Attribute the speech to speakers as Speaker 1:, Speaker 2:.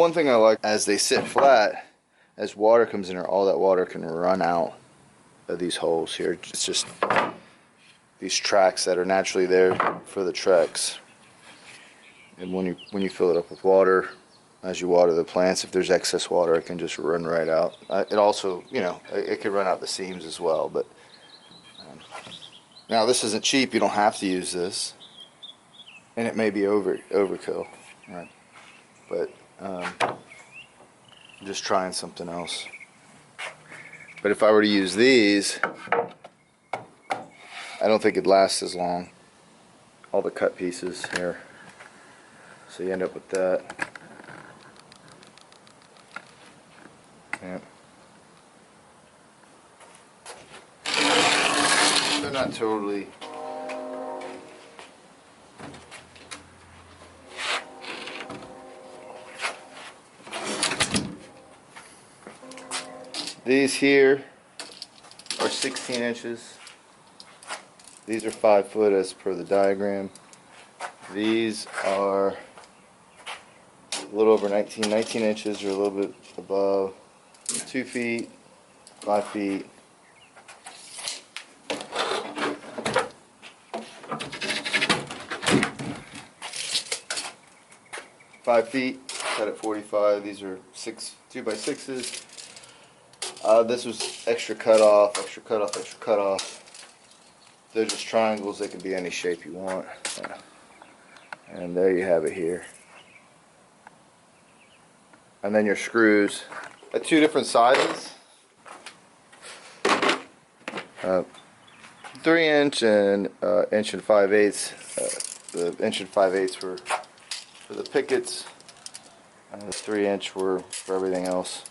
Speaker 1: one thing I like, as they sit flat, as water comes in there, all that water can run out of these holes here. It's just these tracks that are naturally there for the Trex. And when you fill it up with water, as you water the plants, if there's excess water, it can just run right out. It also, you know, it could run out the seams as well. But now this isn't cheap. You don't have to use this, and it may be overkill, right? But I'm just trying something else. But if I were to use these, I don't think it'd last as long. All the cut pieces here, so you end up with that. Yeah. They're not totally. These here are 16 inches. These are 5 foot as per the diagram. These are a little over 19 inches, or a little bit above. 2 feet, 5 feet. 5 feet, cut at 45. These are 2x6s. This was extra cut off, extra cut off, extra cut off. They're just triangles. They can be any shape you want. And there you have it here. And then your screws at 2 different sizes. 3" and 1 5/8". The 1 5/8 were for the pickets, and the 3" were for everything else.